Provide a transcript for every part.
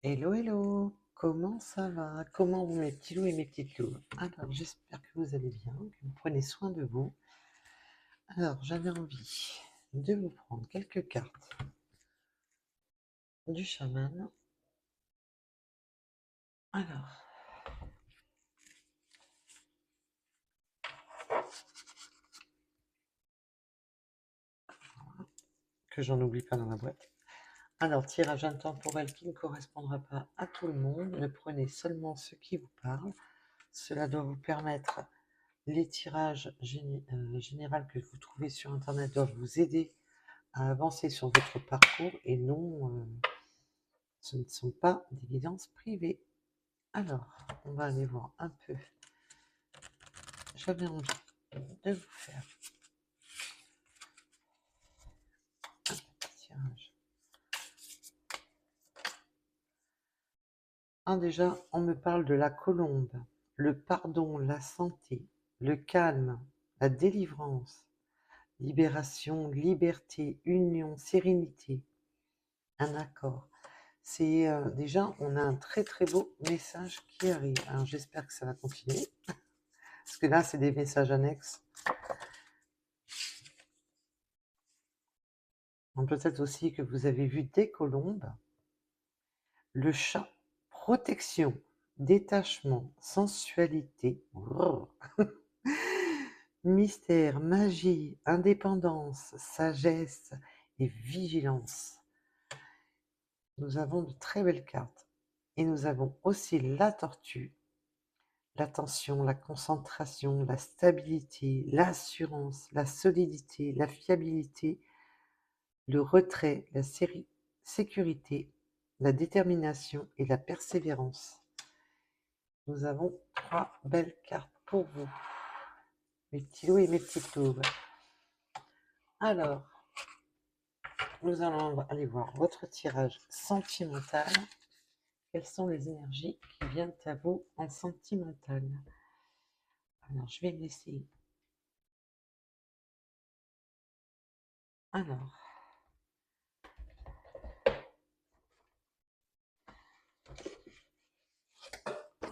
Hello, hello, comment ça va? Comment vont mes petits loups et mes petites louves? Alors, j'espère que vous allez bien, que vous prenez soin de vous. Alors, j'avais envie de vous prendre quelques cartes du chaman. Alors, que j'en oublie pas dans la boîte. Alors, tirage intemporel qui ne correspondra pas à tout le monde. Ne prenez seulement ce qui vous parle. Cela doit vous permettre, les tirages généraux que vous trouvez sur Internet doivent vous aider à avancer sur votre parcours et non, ce ne sont pas des guidances privées. Alors, on va aller voir un peu. J'avais envie de vous faire un petit tirage. Déjà, on me parle de la colombe, le pardon, la santé, le calme, la délivrance, libération, liberté, union, sérénité, un accord. C'est déjà, on a un très très beau message qui arrive. Alors, j'espère que ça va continuer, parce que là, c'est des messages annexes. Peut-être aussi que vous avez vu des colombes. Le chat, protection, détachement, sensualité, mystère, magie, indépendance, sagesse et vigilance. Nous avons de très belles cartes. Et nous avons aussi la tortue, l'attention, la concentration, la stabilité, l'assurance, la solidité, la fiabilité, le retrait, la sécurité, la détermination et la persévérance. Nous avons 3 belles cartes pour vous, mes petits loups et mes petites louves. Alors, nous allons aller voir votre tirage sentimental. Quelles sont les énergies qui viennent à vous en sentimental? Alors, je vais me laisser. Alors,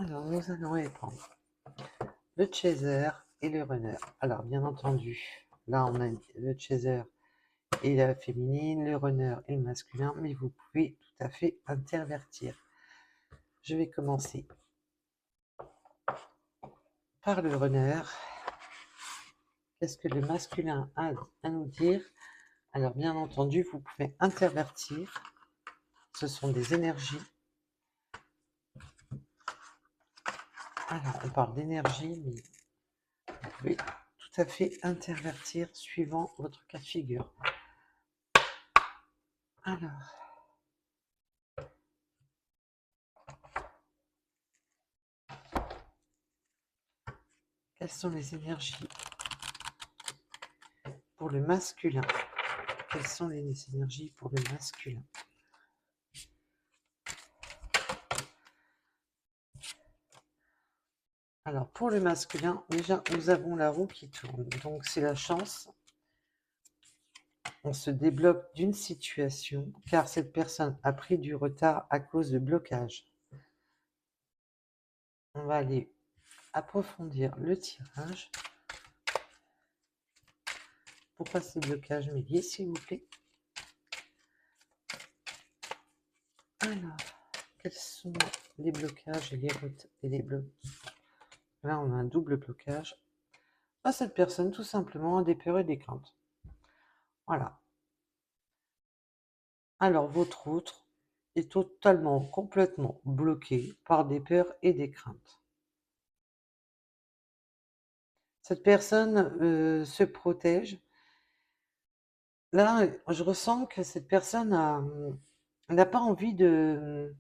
nous allons aller prendre le chaser et le runner. Alors, bien entendu, là, on a le chaser et la féminine, le runner et le masculin, mais vous pouvez tout à fait intervertir. Je vais commencer par le runner. Qu'est-ce que le masculin a à nous dire? Alors, bien entendu, vous pouvez intervertir. Ce sont des énergies. Alors, on parle d'énergie, mais vous pouvez tout à fait intervertir suivant votre cas de figure. Alors, quelles sont les énergies pour le masculin? Quelles sont les énergies pour le masculin? Alors, pour le masculin, déjà, nous avons la roue qui tourne. Donc, c'est la chance. On se débloque d'une situation, car cette personne a pris du retard à cause de blocage. On va aller approfondir le tirage. Pourquoi ces blocages, Méliès, s'il vous plaît? Alors, quels sont les blocages et les blocs? Là, on a un double blocage. Cette personne, tout simplement, a des peurs et des craintes. Voilà. Alors, votre autre est totalement, complètement bloqué par des peurs et des craintes. Cette personne se protège. Là, je ressens que cette personne n'a pas envie de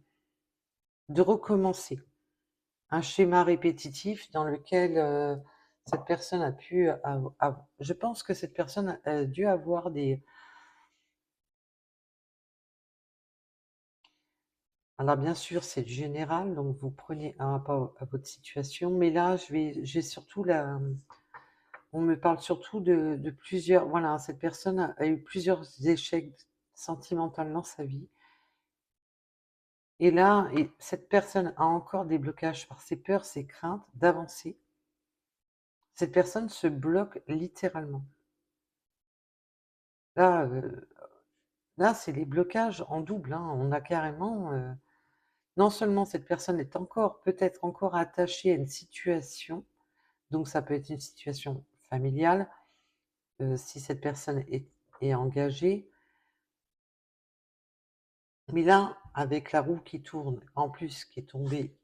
recommencer un schéma répétitif dans lequel cette personne a pu... je pense que cette personne a dû avoir des... Alors bien sûr, c'est général, donc vous prenez un rapport à votre situation, mais là, j'ai surtout la... On me parle surtout de plusieurs... Voilà, cette personne a eu plusieurs échecs sentimentaux dans sa vie. Et là, cette personne a encore des blocages par ses peurs, ses craintes d'avancer. Cette personne se bloque littéralement. Là, là, c'est les blocages en double, hein. On a carrément, non seulement cette personne est encore peut-être encore attachée à une situation, donc ça peut être une situation familiale, si cette personne est engagée. Mais là, avec la roue qui tourne, en plus qui est tombée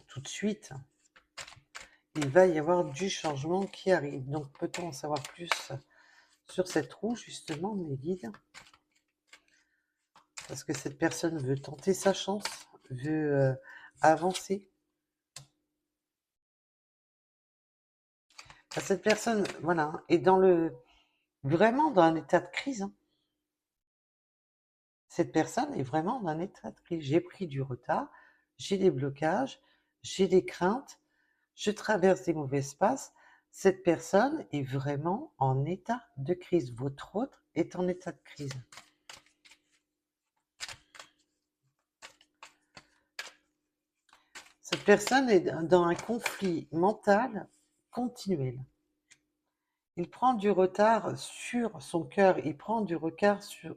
tout de suite, il va y avoir du changement qui arrive. Donc peut-on en savoir plus sur cette roue, justement, mes guides? Parce que cette personne veut tenter sa chance, veut avancer. Enfin, cette personne, voilà, est vraiment dans un état de crise, hein. Cette personne est vraiment dans un état de crise. J'ai pris du retard, j'ai des blocages, j'ai des craintes, je traverse des mauvais passes. Cette personne est vraiment en état de crise. Votre autre est en état de crise. Cette personne est dans un conflit mental continuel. Il prend du retard sur son cœur, il prend du retard sur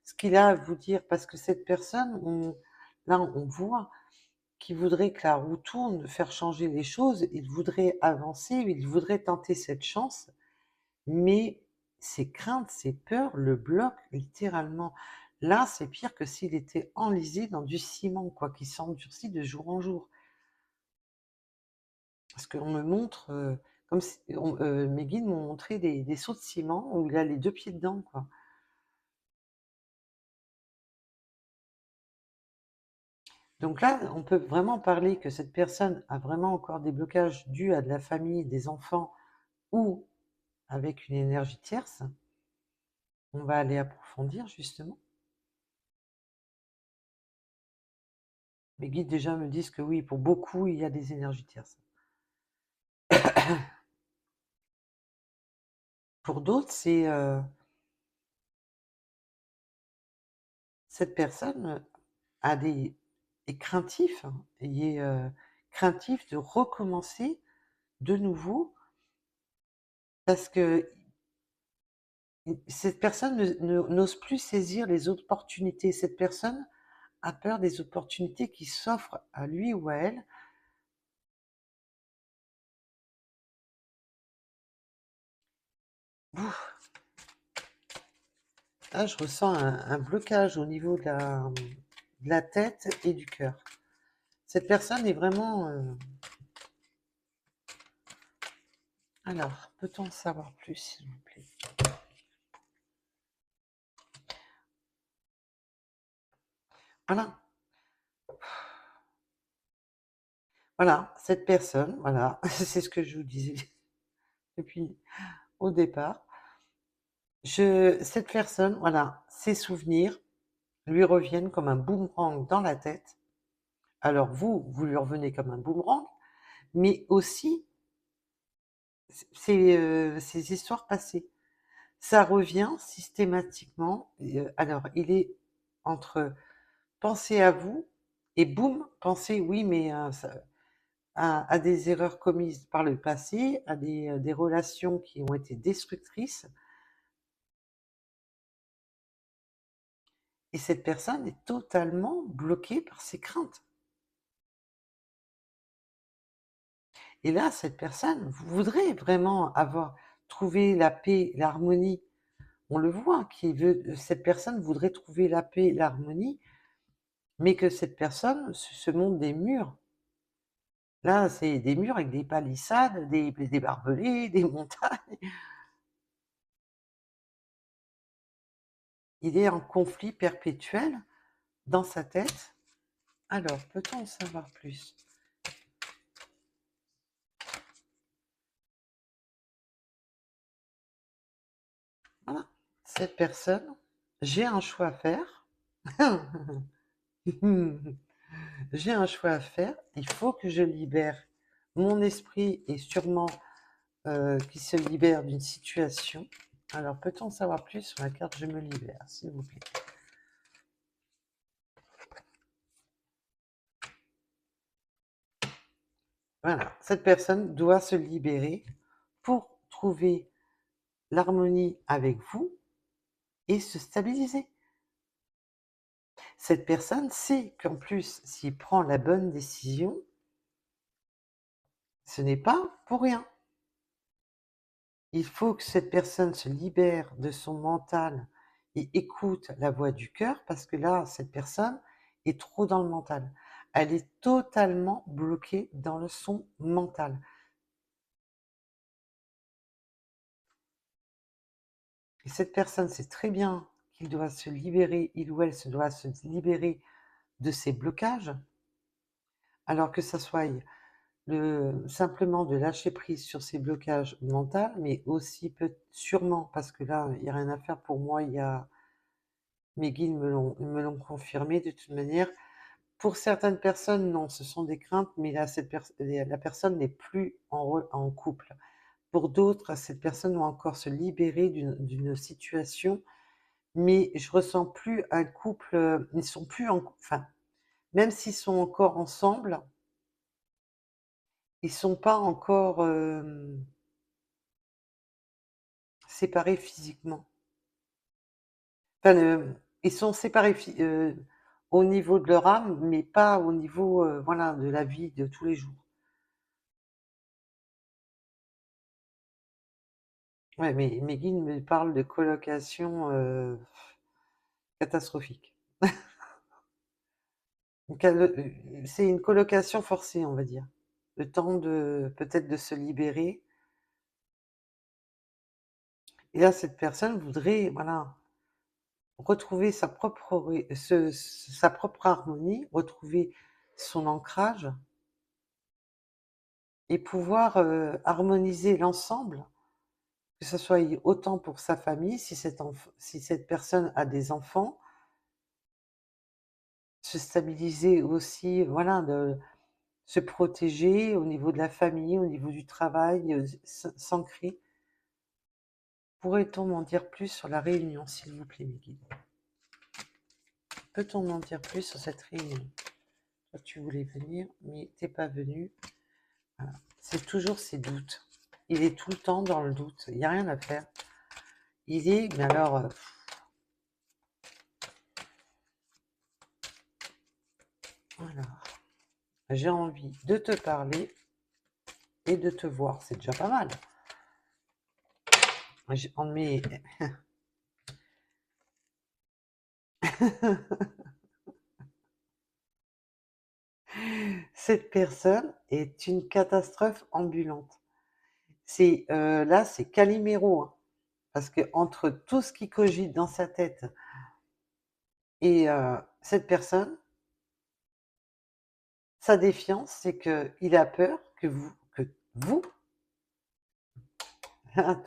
ce qu'il a à vous dire, parce que cette personne, là on voit qu'il voudrait que la roue tourne, faire changer les choses, il voudrait avancer, il voudrait tenter cette chance, mais ses craintes, ses peurs le bloquent littéralement. Là, c'est pire que s'il était enlisé dans du ciment, quoi, qui s'endurcit de jour en jour. Parce qu'on me montre, comme si mes guides m'ont montré des seaux de ciment où il a les 2 pieds dedans, quoi. Donc là, on peut vraiment parler que cette personne a vraiment encore des blocages dus à de la famille, des enfants ou avec une énergie tierce. On va aller approfondir justement. Mes guides déjà me disent que oui, pour beaucoup, il y a des énergies tierces. Pour d'autres, c'est cette personne a est craintif, hein, et est craintif de recommencer de nouveau parce que cette personne n'ose plus saisir les opportunités. Cette personne a peur des opportunités qui s'offrent à lui ou à elle. Ouf, là, je ressens un blocage au niveau de la tête et du cœur. Cette personne est vraiment... Alors, peut-on en savoir plus, s'il vous plaît? Voilà, voilà, cette personne, voilà, c'est ce que je vous disais depuis au départ. Cette personne, voilà, ses souvenirs lui reviennent comme un boomerang dans la tête. Alors vous lui revenez comme un boomerang, mais aussi ces histoires passées. Ça revient systématiquement. Alors, il est entre penser à vous et boum, penser, oui, mais à des erreurs commises par le passé, à des relations qui ont été destructrices. Et cette personne est totalement bloquée par ses craintes. Et là, cette personne voudrait vraiment avoir trouvé la paix, l'harmonie. On le voit, cette personne voudrait trouver la paix, l'harmonie, mais que cette personne se monte des murs. Là, c'est des murs avec des palissades, des barbelés, des montagnes. Il est en conflit perpétuel dans sa tête. Alors, peut-on en savoir plus? Voilà, cette personne, j'ai un choix à faire. J'ai un choix à faire. Il faut que je libère mon esprit et sûrement qu'il se libère d'une situation. Alors, peut-on en savoir plus sur la carte Je me libère, s'il vous plaît? Voilà, cette personne doit se libérer pour trouver l'harmonie avec vous et se stabiliser. Cette personne sait qu'en plus, s'il prend la bonne décision, ce n'est pas pour rien. Il faut que cette personne se libère de son mental et écoute la voix du cœur parce que là, cette personne est trop dans le mental. Elle est totalement bloquée dans son mental. Et cette personne sait très bien qu'il doit se libérer, il ou elle se doit se libérer de ses blocages, alors que ça soit simplement de lâcher prise sur ses blocages mentaux, mais aussi sûrement, parce que là, il n'y a rien à faire pour moi, mes guides me l'ont confirmé de toute manière. Pour certaines personnes, non, ce sont des craintes, mais là, la personne n'est plus en couple. Pour d'autres, cette personne doit encore se libérer d'une situation, mais je ressens plus un couple, ils sont plus enfin, même s'ils sont encore ensemble, ils sont pas encore, séparés physiquement. Enfin, ils sont séparés au niveau de leur âme, mais pas au niveau, voilà, de la vie de tous les jours. Ouais, mais mes guides me parlent de colocation, catastrophique. C'est une colocation forcée, on va dire. Le temps de peut-être de se libérer et là, cette personne voudrait, voilà, retrouver sa propre harmonie, retrouver son ancrage et pouvoir, harmoniser l'ensemble, que ce soit autant pour sa famille, si cette personne a des enfants, se stabiliser aussi, voilà, de se protéger au niveau de la famille, au niveau du travail, s'ancrer. Pourrait-on m'en dire plus sur la réunion, s'il vous plaît, mes guides? Peut-on m'en dire plus sur cette réunion? Toi, tu voulais venir, mais t'es pas venu. Voilà. C'est toujours ces doutes. Il est tout le temps dans le doute. Il n'y a rien à faire. Mais alors, voilà. J'ai envie de te parler et de te voir. C'est déjà pas mal. Mais cette personne est une catastrophe ambulante. Là, c'est Calimero, hein, parce que entre tout ce qui cogite dans sa tête et cette personne, sa défiance, c'est qu'il a peur que vous,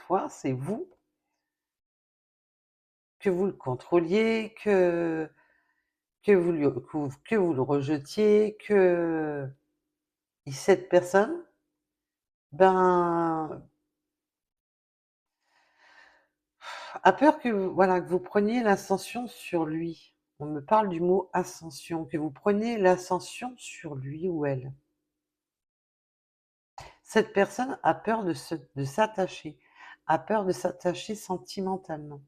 toi, c'est vous, que vous le contrôliez, que vous le rejetiez, et cette personne, ben, a peur voilà, que vous preniez l'ascension sur lui. On me parle du mot ascension, que vous preniez l'ascension sur lui ou elle. Cette personne a peur de s'attacher, a peur de s'attacher sentimentalement.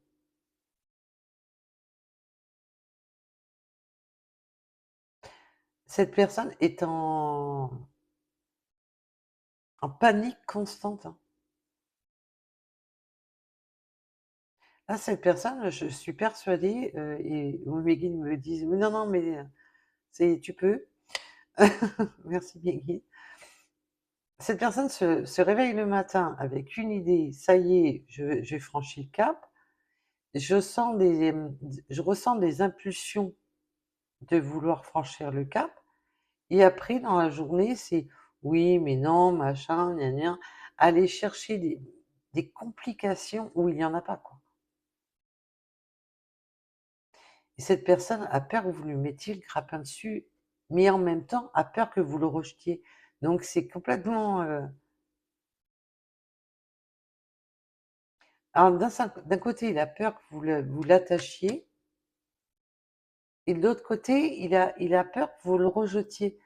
Cette personne est en panique constante, hein. Là, cette personne, je suis persuadée, et mes guides me disent: «Oui, non, non, mais tu peux». Merci mes guides. Cette personne se réveille le matin avec une idée: «Ça y est, j'ai franchi le cap». Je ressens des impulsions de vouloir franchir le cap et après dans la journée, c'est: «Oui, mais non, machin, gna gna». Aller chercher des complications où il y en a pas, quoi. Et cette personne a peur que vous lui mettiez le grappin dessus, mais en même temps a peur que vous le rejetiez. Donc c'est complètement, alors d'un côté, il a peur que vous l'attachiez et de l'autre côté, il a peur que vous le rejetiez.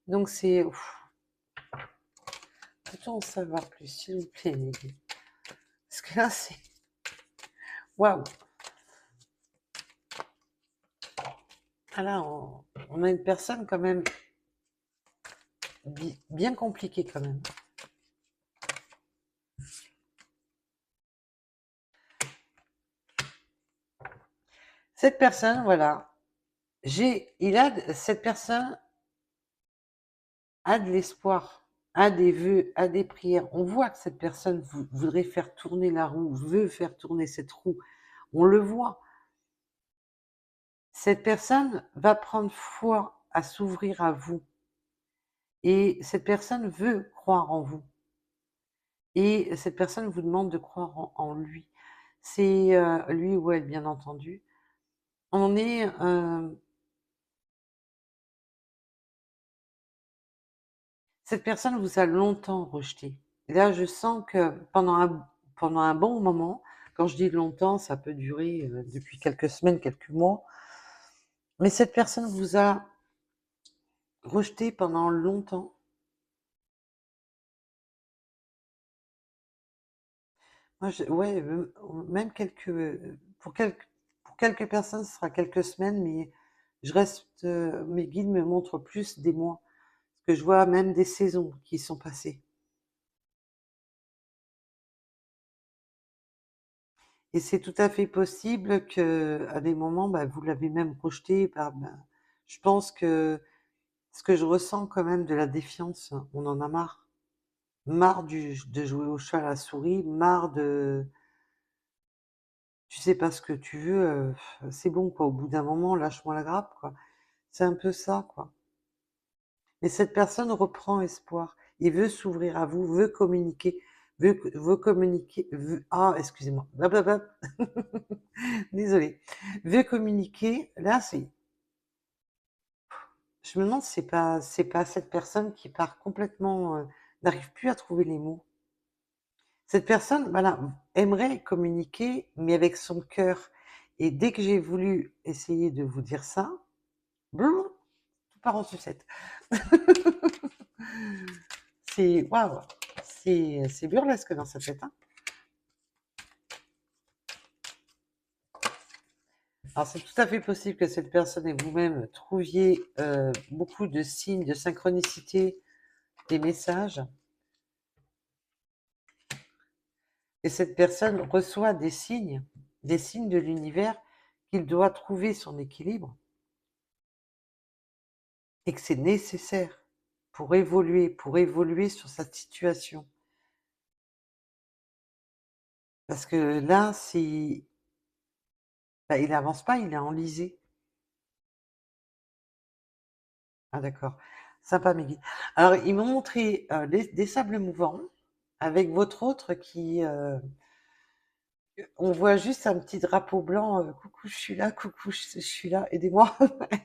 Donc c'est ouf, Peut-on en savoir plus, s'il vous plaît, les guides? Parce que là, c'est... Waouh! Ah là, on a une personne quand même bien compliquée quand même. Cette personne, voilà, cette personne a de l'espoir, a des vœux, a des prières. On voit que cette personne voudrait faire tourner la roue, veut faire tourner cette roue. On le voit. Cette personne va prendre foi à s'ouvrir à vous. Et cette personne veut croire en vous. Et cette personne vous demande de croire en lui. C'est lui ou elle, bien entendu. On est... cette personne vous a longtemps rejeté. Et là, je sens que pendant un bon moment, quand je dis longtemps, ça peut durer depuis quelques semaines, quelques mois, mais cette personne vous a rejeté pendant longtemps. Moi, ouais, même pour quelques personnes, ce sera quelques semaines, mais mes guides me montrent plus des mois, parce que je vois même des saisons qui sont passées. Et c'est tout à fait possible que, à des moments, bah, vous l'avez même rejeté. Je pense que ce que je ressens quand même de la défiance, on en a marre. Marre de jouer au chat à la souris, marre de... Tu sais pas ce que tu veux, c'est bon, quoi. Au bout d'un moment, lâche-moi la grappe, quoi. C'est un peu ça, quoi. Mais cette personne reprend espoir. Il veut s'ouvrir à vous, veut communiquer, veut communiquer, ah, excusez-moi, blablabla. Désolée. Veut communiquer, là, je me demande si c'est pas cette personne qui part complètement, n'arrive plus à trouver les mots. Cette personne, voilà, aimerait communiquer, mais avec son cœur. Et dès que j'ai voulu essayer de vous dire ça, blou, tout part en sucette. C'est waouh, c'est burlesque dans sa tête, hein. Alors c'est tout à fait possible que cette personne et vous-même trouviez beaucoup de signes de synchronicité des messages. Et cette personne reçoit des signes de l'univers qu'il doit trouver son équilibre et que c'est nécessaire pour évoluer sur sa situation. Parce que là, bah, il n'avance pas, il est enlisé. Ah d'accord, sympa Meggy. Alors ils m'ont montré des sables mouvants avec votre autre qui... on voit juste un petit drapeau blanc, coucou je suis là, coucou je suis là, aidez-moi,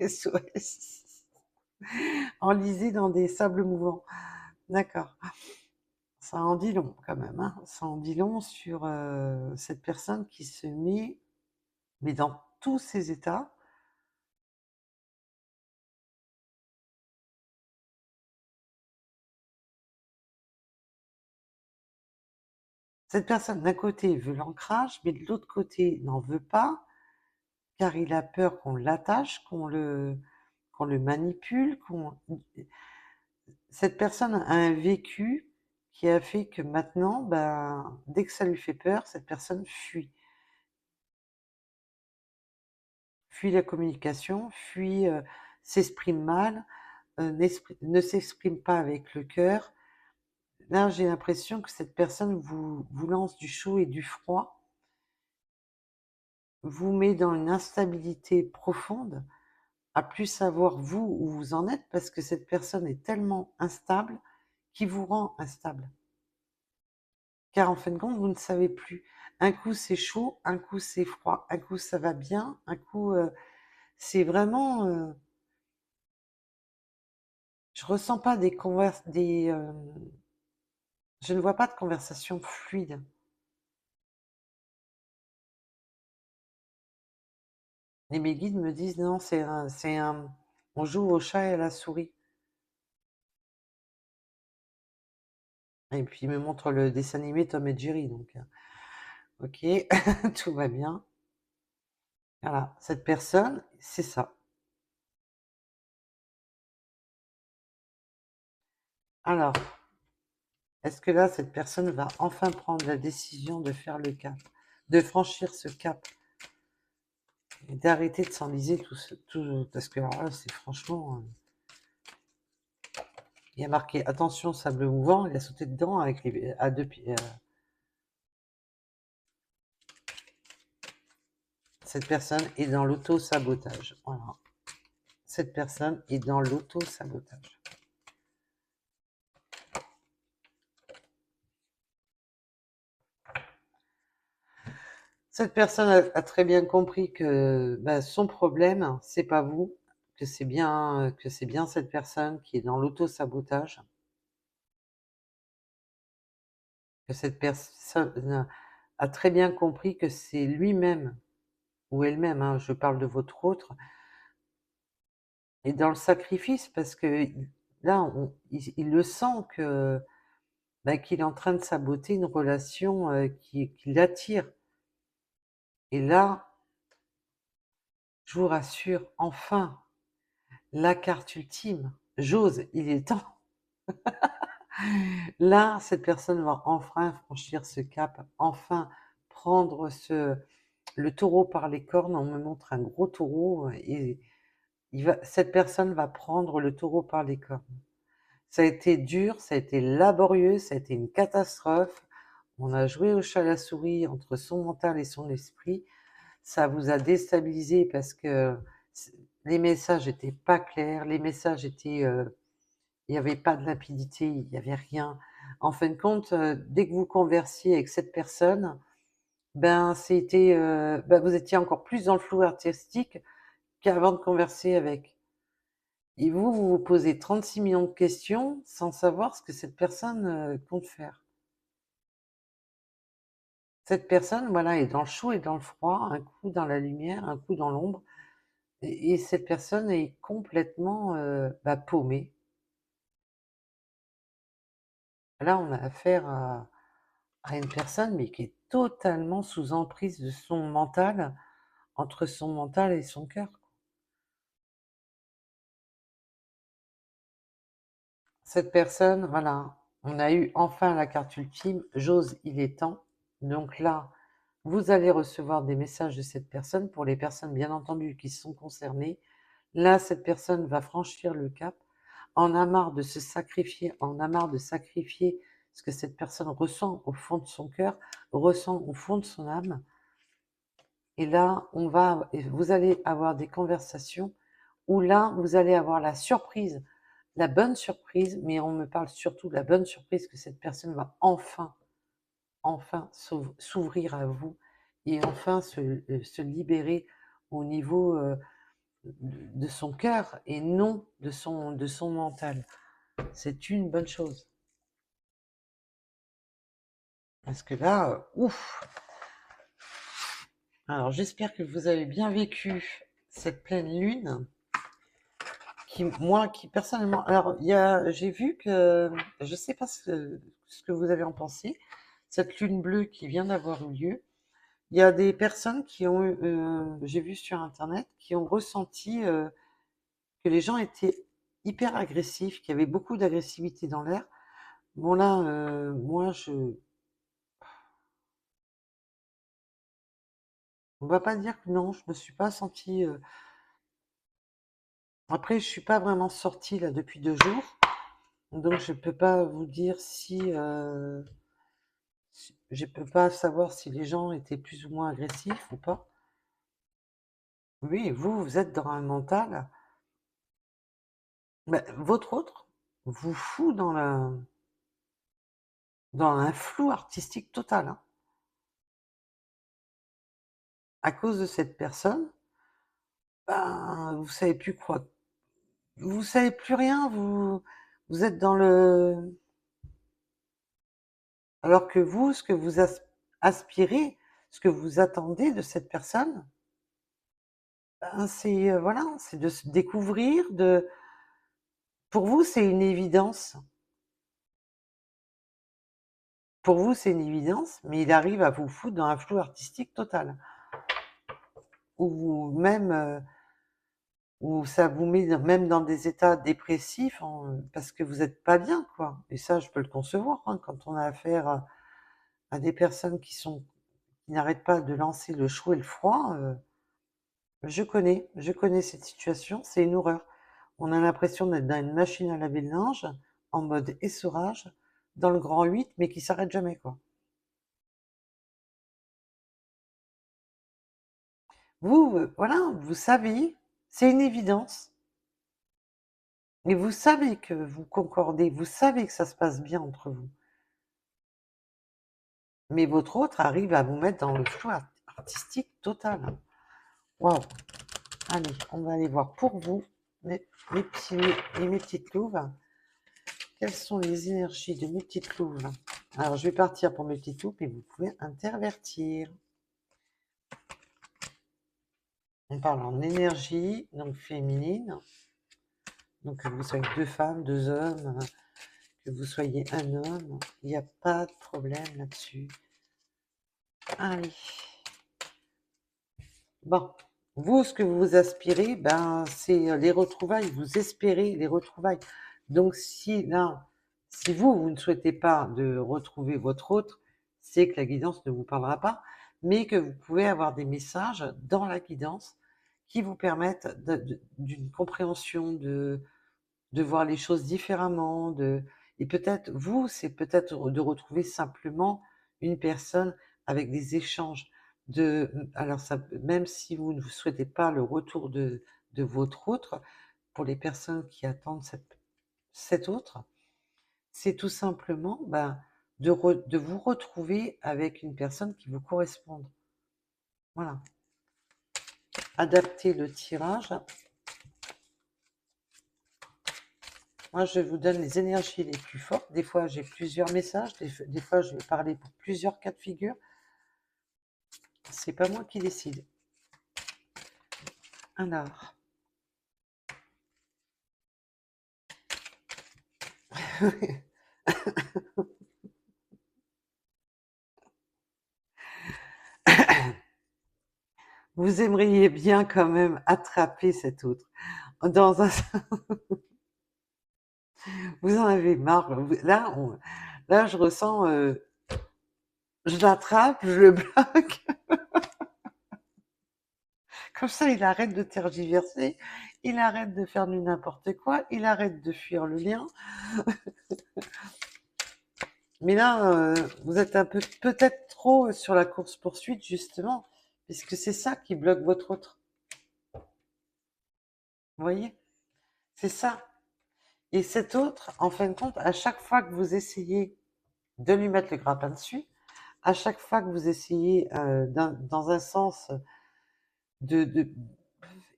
SOS, enlisé dans des sables mouvants. D'accord. Ça en dit long quand même, hein. Ça en dit long sur cette personne qui se met, mais dans tous ses états. Cette personne, d'un côté, veut l'ancrage, mais de l'autre côté, n'en veut pas, car il a peur qu'on l'attache, qu'on le manipule, Cette personne a un vécu qui a fait que maintenant, ben, dès que ça lui fait peur, cette personne fuit. Fuit la communication, fuit, s'exprime mal, ne s'exprime pas avec le cœur. Là, j'ai l'impression que cette personne vous lance du chaud et du froid, vous met dans une instabilité profonde, à plus savoir vous où vous en êtes, parce que cette personne est tellement instable qu'il vous rend instable. Car en fin de compte, vous ne savez plus. Un coup c'est chaud, un coup c'est froid, un coup ça va bien, un coup c'est vraiment... je ressens pas je ne vois pas de conversation fluide. Et mes guides me disent non, on joue au chat et à la souris. Et puis, il me montre le dessin animé Tom et Jerry, donc OK, tout va bien. Voilà, cette personne, c'est ça. Alors, est-ce que là, cette personne va enfin prendre la décision de faire le cap, de franchir ce cap et d'arrêter de s'enliser tout parce que alors là, c'est franchement, il y a marqué: «Attention sable mouvant», il a sauté dedans avec les à 2 pieds, cette personne est dans l'auto-sabotage, voilà. Cette personne est dans l'auto-sabotage. Cette personne a très bien compris que, bah, son problème, c'est pas vous, que c'est bien cette personne qui est dans l'auto-sabotage, que cette personne a très bien compris que c'est lui-même ou elle-même, hein, je parle de votre autre, est dans le sacrifice parce que là, il le sent que, bah, qu'il est en train de saboter une relation, qui l'attire et là, je vous rassure, enfin, la carte ultime, j'ose, il est temps. Là, cette personne va enfin franchir ce cap, enfin prendre le taureau par les cornes. On me montre un gros taureau et cette personne va prendre le taureau par les cornes. Ça a été dur, ça a été laborieux, ça a été une catastrophe. On a joué au chat à la souris entre son mental et son esprit. Ça vous a déstabilisé parce que les messages n'étaient pas clairs, les messages étaient, il n'y avait pas de limpidité, il n'y avait rien. En fin de compte, dès que vous conversiez avec cette personne, ben, c'était, bah, vous étiez encore plus dans le flou artistique qu'avant de converser avec. Et vous vous posez 36 millions de questions sans savoir ce que cette personne, compte faire. Cette personne, voilà, est dans le chaud et dans le froid, un coup dans la lumière, un coup dans l'ombre et cette personne est complètement, bah, paumée. Là, on a affaire à une personne, mais qui est totalement sous emprise de son mental, entre son mental et son cœur. Cette personne, voilà, on a eu enfin la carte ultime, j'ose, il est temps. Donc là, vous allez recevoir des messages de cette personne, pour les personnes bien entendu qui sont concernées. Là, cette personne va franchir le cap, en a marre de se sacrifier, en a marre de sacrifier ce que cette personne ressent au fond de son cœur, ressent au fond de son âme. Et là, vous allez avoir des conversations où là, vous allez avoir la surprise, la bonne surprise, mais on me parle surtout de la bonne surprise que cette personne va enfin s'ouvrir à vous et enfin se libérer au niveau, de son cœur et non de son mental. C'est une bonne chose. Parce que là, ouf! Alors j'espère que vous avez bien vécu cette pleine lune. Moi, qui personnellement, alors j'ai vu que, je sais pas ce que vous avez en pensé, cette lune bleue qui vient d'avoir eu lieu. Il y a des personnes qui ont eu, j'ai vu sur internet, qui ont ressenti que les gens étaient hyper agressifs, qu'il y avait beaucoup d'agressivité dans l'air. Bon là, moi on va pas dire que non, je me suis pas sentie. Après, je suis pas vraiment sortie là depuis 2 jours, donc je peux pas vous dire si. Je peux pas savoir si les gens étaient plus ou moins agressifs ou pas. Oui, vous êtes dans un mental, bah, votre autre vous fout dans un flou artistique total, hein. À cause de cette personne, ben, vous savez plus rien, vous êtes dans le alors que vous, ce que vous aspirez, ce que vous attendez de cette personne, ben, c'est, voilà, c'est de se découvrir, pour vous, c'est une évidence. Pour vous, c'est une évidence, mais il arrive à vous foutre dans un flou artistique total. Ou même, où ça vous met même dans des états dépressifs parce que vous n'êtes pas bien, quoi. Et ça, je peux le concevoir, hein, quand on a affaire à des personnes qui n'arrêtent pas de lancer le chaud et le froid. Je connais cette situation, c'est une horreur. On a l'impression d'être dans une machine à laver le linge, en mode essorage, dans le grand 8, mais qui s'arrête jamais, quoi. Vous, voilà, vous savez, c'est une évidence, et vous savez que vous concordez, vous savez que ça se passe bien entre vous. Mais votre autre arrive à vous mettre dans le flou artistique total, hein. Waouh! Allez, on va aller voir pour vous, mes petits et mes petites louves. Quelles sont les énergies de mes petites louves? Alors, je vais partir pour mes petites louves et vous pouvez intervertir. On parle en énergie, donc féminine. Donc, que vous soyez deux femmes, deux hommes, que vous soyez un homme, il n'y a pas de problème là-dessus. Allez. Bon, vous, ce que vous aspirez, ben, c'est les retrouvailles. Vous espérez les retrouvailles. Donc, si là, si vous ne souhaitez pas de retrouver votre autre, c'est que la guidance ne vous parlera pas, mais que vous pouvez avoir des messages dans la guidance qui vous permettent d'une compréhension, de voir les choses différemment, et peut-être, vous, c'est peut-être de retrouver simplement une personne avec des échanges alors ça, même si vous ne souhaitez pas le retour de votre autre, pour les personnes qui attendent cet autre, c'est tout simplement, ben, de vous retrouver avec une personne qui vous corresponde. Voilà. Adaptez le tirage. Moi, je vous donne les énergies les plus fortes. Des fois, j'ai plusieurs messages. Des fois, je vais parler pour plusieurs cas de figure. C'est pas moi qui décide. Alors. Vous aimeriez bien quand même attraper cet autre. Dans un... Vous en avez marre. Là, je ressens... je l'attrape, je le bloque. Comme ça, il arrête de tergiverser. Il arrête de faire du n'importe quoi. Il arrête de fuir le lien. Mais là, vous êtes un peu peut-être trop sur la course-poursuite, justement, puisque c'est ça qui bloque votre autre. Vous voyez? C'est ça. Et cet autre, en fin de compte, à chaque fois que vous essayez de lui mettre le grappin dessus, à chaque fois que vous essayez dans un sens de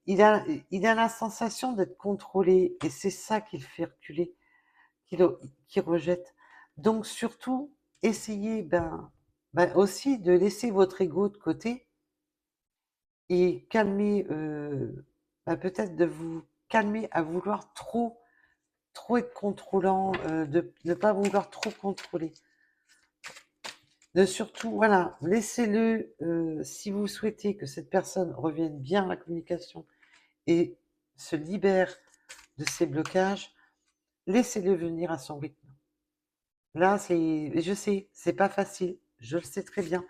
il a la sensation d'être contrôlé, et c'est ça qui le fait reculer, qui rejette. Donc surtout, essayez aussi de laisser votre ego de côté et calmer, peut-être de vous calmer à vouloir trop être contrôlant, de ne pas vouloir trop contrôler. De surtout, voilà, laissez-le, si vous souhaitez que cette personne revienne bien à la communication et se libère de ses blocages, laissez-le venir à son rythme. Là, je sais, c'est pas facile, je le sais très bien.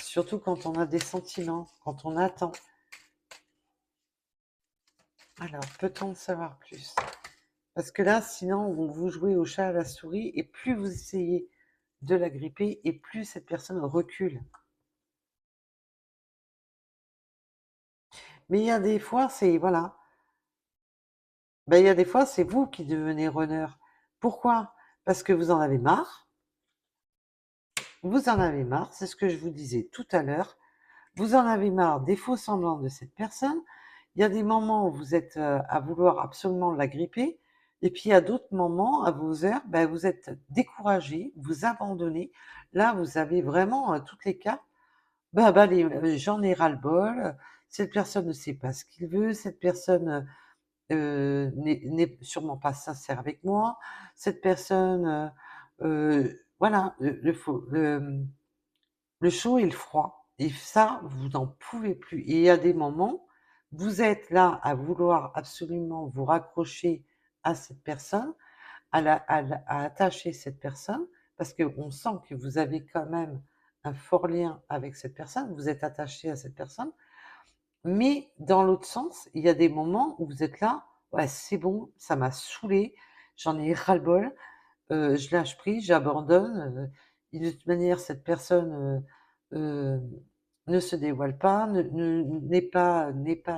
Surtout quand on a des sentiments, quand on attend. Alors, peut-on en savoir plus? Parce que là, sinon, vous jouez au chat à la souris, et plus vous essayez de la gripper, et plus cette personne recule. Mais il y a des fois, voilà. Ben, il y a des fois, c'est vous qui devenez runner. Pourquoi? Parce que vous en avez marre. Vous en avez marre, c'est ce que je vous disais tout à l'heure. Vous en avez marre des faux semblants de cette personne. Il y a des moments où vous êtes à vouloir absolument la gripper. Et puis il y a d'autres moments, à vos heures, ben, vous êtes découragé, vous abandonnez. Là, vous avez vraiment toutes les cartes. J'en ai ras-le-bol. Cette personne ne sait pas ce qu'il veut. Cette personne n'est sûrement pas sincère avec moi. Cette personne, voilà, le chaud et le froid et ça, vous n'en pouvez plus et il y a des moments, vous êtes là à vouloir absolument vous raccrocher à cette personne, à attacher cette personne, parce qu'on sent que vous avez quand même un fort lien avec cette personne, vous êtes attaché à cette personne, mais dans l'autre sens, il y a des moments où vous êtes là: «Ouais, c'est bon, ça m'a saoulé, j'en ai ras-le-bol, je lâche prise, j'abandonne, et de toute manière cette personne, ne se dévoile pas, n'est pas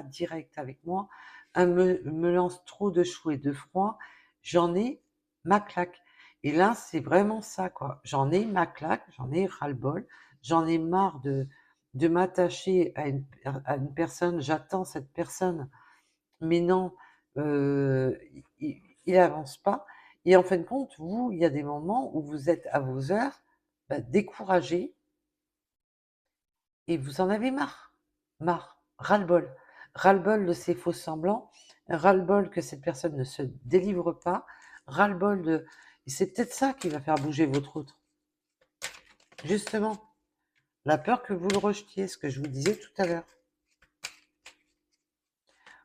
directe avec moi, elle me lance trop de chaud et de froid, j'en ai ma claque» et là, c'est vraiment ça, quoi. J'en ai ma claque, j'en ai ras-le-bol, j'en ai marre de m'attacher à une personne, j'attends cette personne, mais non, il avance pas et en fin de compte, vous, il y a des moments où vous êtes à vos heures, bah, découragés et vous en avez marre. Marre, ras-le-bol. Ras-le-bol de ces faux-semblants, ras-le-bol que cette personne ne se délivre pas, ras-le-bol de et c'est peut-être ça qui va faire bouger votre autre. Justement, la peur que vous le rejetiez, ce que je vous disais tout à l'heure.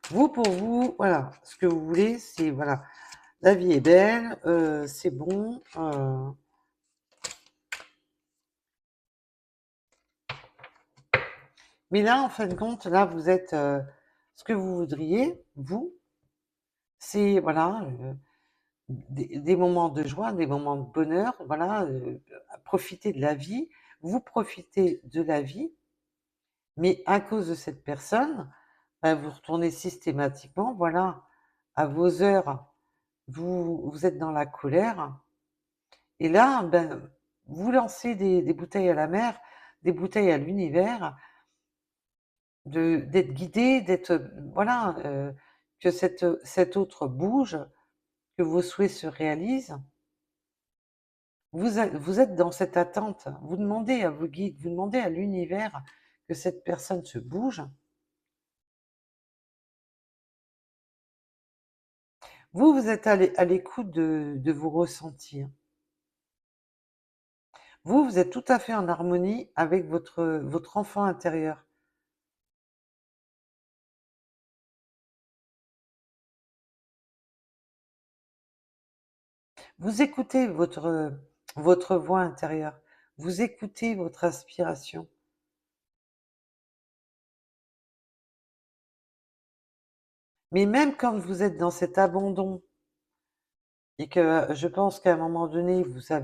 Vous, pour vous, voilà, ce que vous voulez, c'est voilà, la vie est belle, c'est bon, mais là, en fin de compte, là, vous êtes, ce que vous voudriez, vous, c'est voilà, des moments de joie, des moments de bonheur, voilà, profiter de la vie. Vous profitez de la vie, mais à cause de cette personne, bah, vous retournez systématiquement, voilà, à vos heures, vous êtes dans la colère et là, ben, vous lancez des bouteilles à la mer, des bouteilles à l'univers, d'être guidé, d'être, voilà, que cet autre bouge, que vos souhaits se réalisent. Vous êtes dans cette attente. Vous demandez à vos guides, vous demandez à l'univers que cette personne se bouge. Vous, vous êtes à l'écoute de vos ressentis. Vous, vous êtes tout à fait en harmonie avec votre enfant intérieur. Vous écoutez votre voix intérieure. Vous écoutez votre inspiration. Mais même quand vous êtes dans cet abandon et que je pense qu'à un moment donné, vous en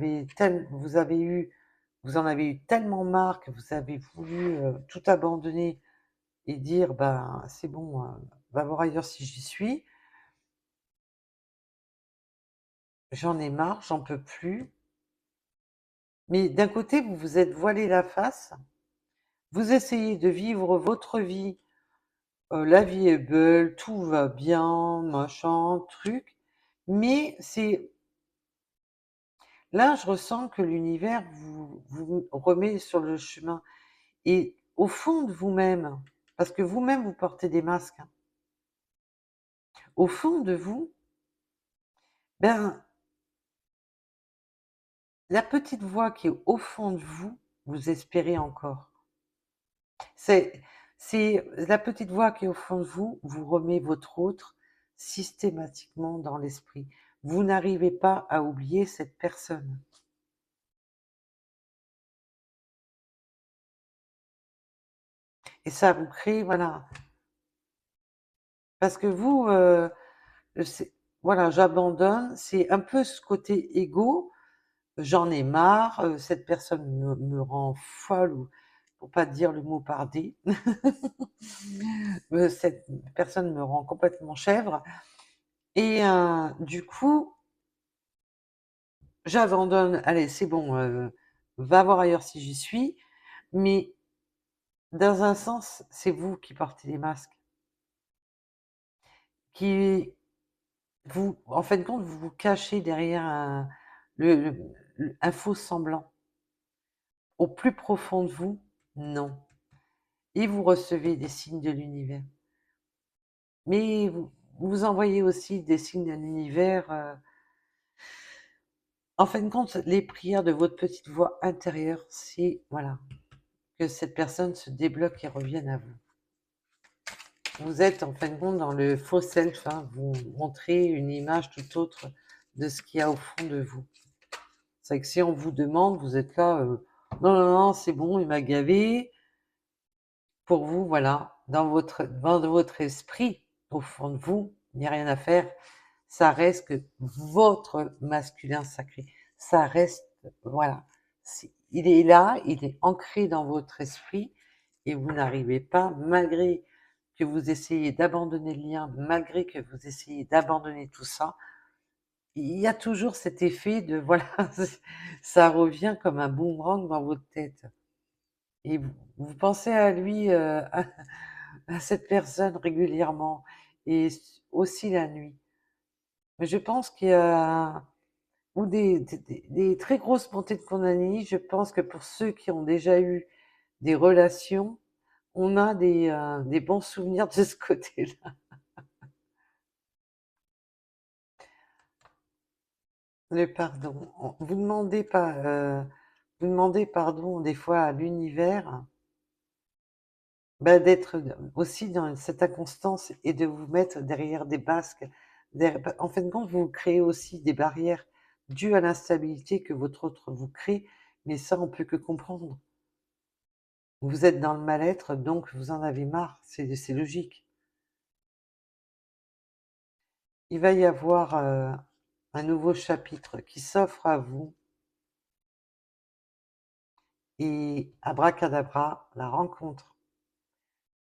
avez eu tellement marre que vous avez voulu, tout abandonner et dire: «Ben, c'est bon, va voir ailleurs si j'y suis. J'en ai marre, j'en peux plus». Mais d'un côté, vous vous êtes voilé la face, vous essayez de vivre votre vie, la vie est belle, tout va bien, machin, truc, mais c'est là, je ressens que l'univers vous remet sur le chemin et au fond de vous-même, parce que vous-même vous portez des masques, hein, au fond de vous, ben, la petite voix qui est au fond de vous, vous espérez encore. C'est c'est la petite voix qui est au fond de vous, vous remet votre autre systématiquement dans l'esprit. Vous n'arrivez pas à oublier cette personne et ça vous crée voilà, parce que vous, c'est voilà, j'abandonne, c'est un peu ce côté égo. J'en ai marre, cette personne me rend folle ou pour pas dire le mot «parder». Cette personne me rend complètement chèvre et du coup, j'abandonne. Allez, c'est bon, va voir ailleurs si j'y suis. Mais dans un sens, c'est vous qui portez les masques, qui en fin de compte, vous vous cachez derrière un faux semblant. Au plus profond de vous, non. Et vous recevez des signes de l'univers. Mais vous envoyez aussi des signes de l'univers, En fin de compte, les prières de votre petite voix intérieure, c'est, voilà, que cette personne se débloque et revienne à vous. Vous êtes en fin de compte dans le faux self, hein, vous montrez une image tout autre de ce qu'il y a au fond de vous. C'est vrai que si on vous demande, vous êtes là, non, non, non, c'est bon, il m'a gavé. Pour vous, voilà, dans votre esprit, au fond de vous, il n'y a rien à faire. Ça reste que votre masculin sacré. Ça reste, voilà. Il est là, il est ancré dans votre esprit et vous n'arrivez pas, malgré que vous essayez d'abandonner le lien, malgré que vous essayez d'abandonner tout ça, il y a toujours cet effet de, voilà, ça revient comme un boomerang dans votre tête. Et vous pensez à lui, à cette personne régulièrement et aussi la nuit. Mais je pense qu'il y a ou des très grosses montées de Kundalini. Je pense que pour ceux qui ont déjà eu des relations, on a des bons souvenirs de ce côté-là. Le pardon. Vous demandez pardon des fois à l'univers, bah, d'être aussi dans cette inconstance et de vous mettre derrière des basques. En fin de compte, vous créez aussi des barrières dues à l'instabilité que votre autre vous crée, mais ça, on peut que comprendre. Vous êtes dans le mal-être, donc vous en avez marre, c'est logique. Il va y avoir un nouveau chapitre qui s'offre à vous et abracadabra, la rencontre.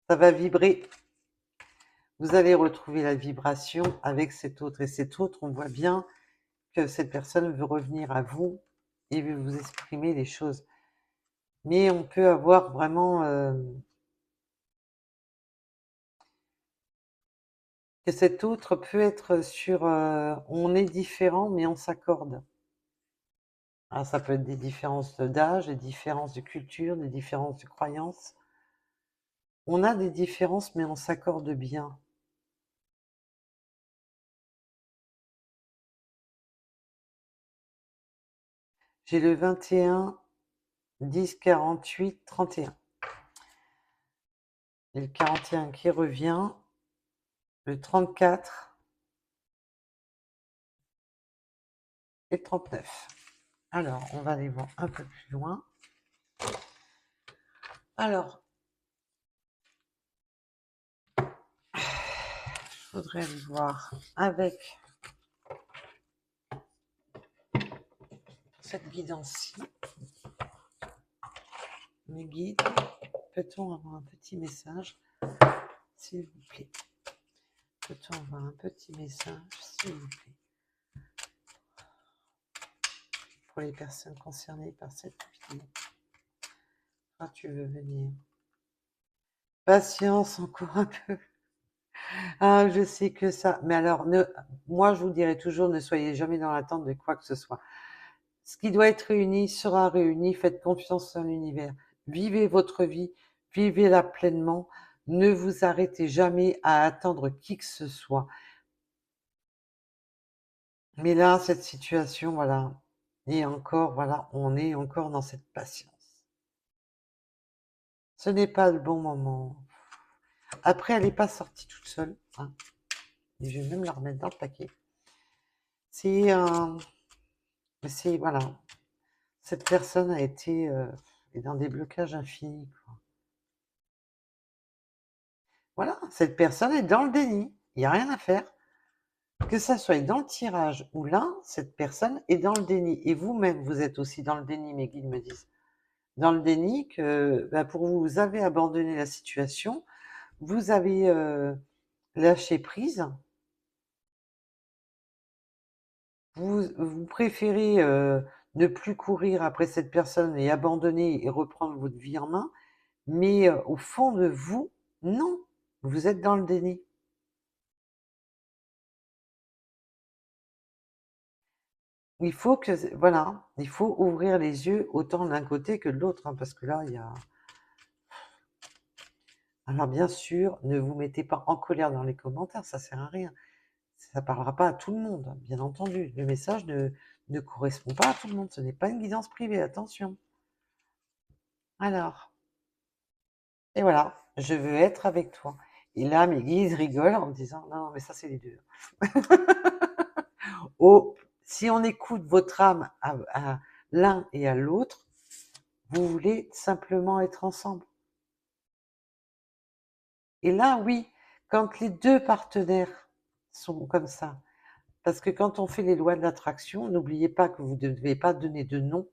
Ça va vibrer. Vous allez retrouver la vibration avec cet autre. Et cet autre, on voit bien que cette personne veut revenir à vous et veut vous exprimer les choses. Mais on peut avoir vraiment que cet autre peut être sur on est différent mais on s'accorde. Alors ça peut être des différences d'âge, des différences de culture, des différences de croyances. On a des différences mais on s'accorde bien. J'ai le 21, 10, 48, 31. Et le 41 qui revient, le 34 et le 39. Alors, on va aller voir un peu plus loin. Alors, je voudrais aller voir avec cette guidance-ci, mes guides. Peut-on avoir un petit message, s'il vous plaît? Peut-on avoir un petit message, s'il vous plaît, pour les personnes concernées par cette vidéo? Quand tu veux venir. Patience, encore un peu. Ah, je sais que ça. Mais alors, moi, je vous dirais toujours, ne soyez jamais dans l'attente de quoi que ce soit. Ce qui doit être réuni sera réuni. Faites confiance en l'univers. Vivez votre vie, vivez-la pleinement. Ne vous arrêtez jamais à attendre qui que ce soit. Mais là, cette situation, voilà, et encore, voilà, on est encore dans cette patience. Ce n'est pas le bon moment. Après, elle n'est pas sortie toute seule, hein. Et je vais même la remettre dans le paquet. C'est voilà, cette personne a été est dans des blocages infinis, quoi. Voilà, cette personne est dans le déni. Il n'y a rien à faire. Que ça soit dans le tirage ou là, cette personne est dans le déni. Et vous-même, vous êtes aussi dans le déni, mes guides me disent. Dans le déni que bah, pour vous, vous avez abandonné la situation, vous avez lâché prise, vous préférez ne plus courir après cette personne et abandonner et reprendre votre vie en main, mais au fond de vous, non, vous êtes dans le déni. Il faut que, voilà, il faut ouvrir les yeux autant d'un côté que de l'autre, hein, parce que là, il y a... Alors bien sûr, ne vous mettez pas en colère dans les commentaires, ça sert à rien. Ça parlera pas à tout le monde, bien entendu. Le message ne correspond pas à tout le monde. Ce n'est pas une guidance privée, attention. Alors, et voilà, je veux être avec toi. Et là, mes guides rigolent en me disant, non, non, mais ça, c'est les deux. Oh, si on écoute votre âme à l'un et à l'autre, vous voulez simplement être ensemble. Et là, oui, quand les deux partenaires sont comme ça, parce que quand on fait les lois de l'attraction, n'oubliez pas que vous ne devez pas donner de nom.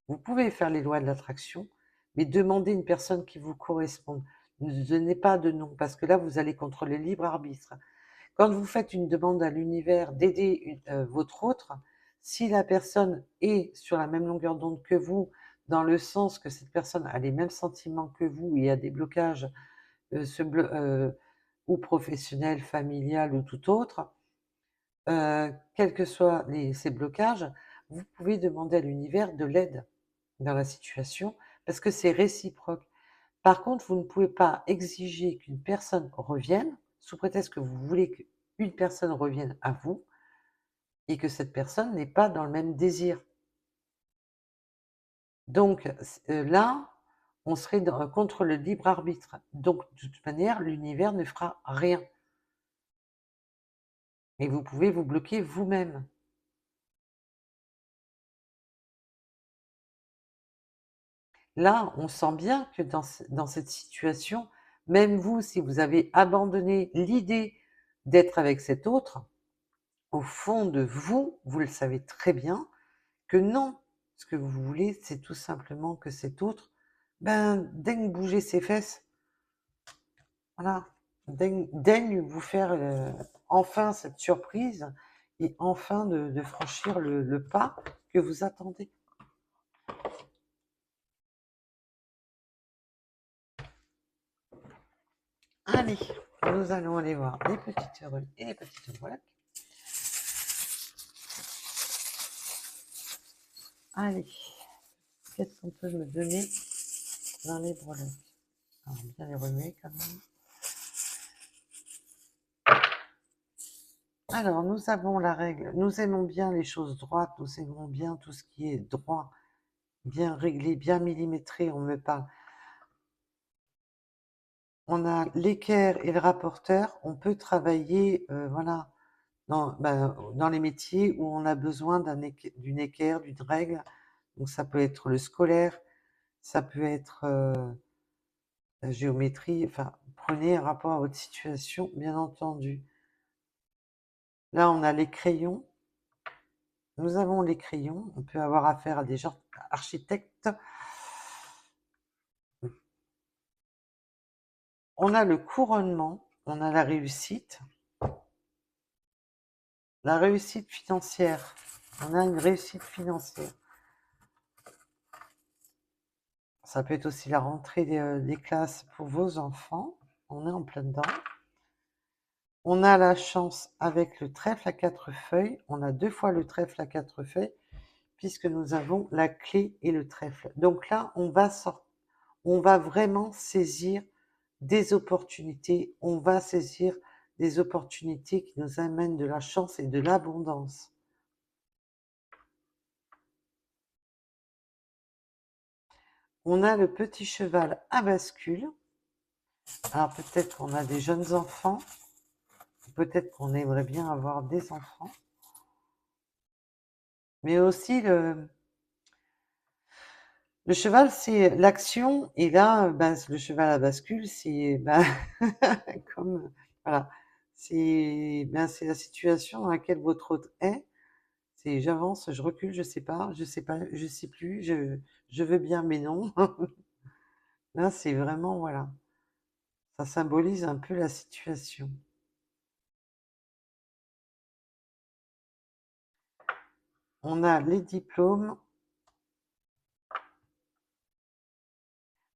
Vous pouvez faire les lois de l'attraction, mais demandez une personne qui vous corresponde. Ne donnez pas de nom, parce que là, vous allez contre le libre arbitre. Quand vous faites une demande à l'univers d'aider votre autre, si la personne est sur la même longueur d'onde que vous, dans le sens que cette personne a les mêmes sentiments que vous et a des blocages ou professionnels, familial ou tout autre, quels que soient ces blocages, vous pouvez demander à l'univers de l'aide dans la situation parce que c'est réciproque. Par contre, vous ne pouvez pas exiger qu'une personne revienne, sous prétexte que vous voulez qu'une personne revienne à vous et que cette personne n'est pas dans le même désir. Donc là, on serait contre le libre arbitre. Donc, de toute manière, l'univers ne fera rien. Et vous pouvez vous bloquer vous-même. Là, on sent bien que dans cette situation, même vous, si vous avez abandonné l'idée d'être avec cet autre, au fond de vous, vous le savez très bien, que non. Ce que vous voulez, c'est tout simplement que cet autre, daigne bouger ses fesses. Voilà. Daigne vous faire enfin cette surprise et enfin de franchir le pas que vous attendez. Allez, nous allons aller voir les petites rues et les petites voiles. Allez, qu'est-ce qu'on peut me donner dans les breloques? Alors, bien les remuer quand même. Alors, nous avons la règle, nous aimons bien les choses droites, nous aimons bien tout ce qui est droit, bien réglé, bien millimétré, on me parle. On a l'équerre et le rapporteur, on peut travailler, voilà, dans les métiers où on a besoin d'une équerre, d'une règle. Donc ça peut être le scolaire, ça peut être la géométrie, enfin, prenez un rapport à votre situation, bien entendu. Là, on a les crayons. Nous avons les crayons. On peut avoir affaire à des gens architectes. On a le couronnement. On a la réussite. La réussite financière. On a une réussite financière. Ça peut être aussi la rentrée des classes pour vos enfants. On est en plein dedans. On a la chance avec le trèfle à 4 feuilles. On a 2 fois le trèfle à 4 feuilles puisque nous avons la clé et le trèfle. Donc là, on va vraiment saisir des opportunités. On va saisir des opportunités qui nous amènent de la chance et de l'abondance. On a le petit cheval à bascule. Alors peut-être qu'on a des jeunes enfants. Peut-être qu'on aimerait bien avoir des enfants. Mais aussi le cheval, c'est l'action. Et là, le cheval à bascule, c'est comme... Voilà. C'est la situation dans laquelle votre hôte est. C'est j'avance, je recule, je sais pas, je sais plus, je veux bien, mais non. Là, c'est vraiment, voilà. Ça symbolise un peu la situation. On a les diplômes.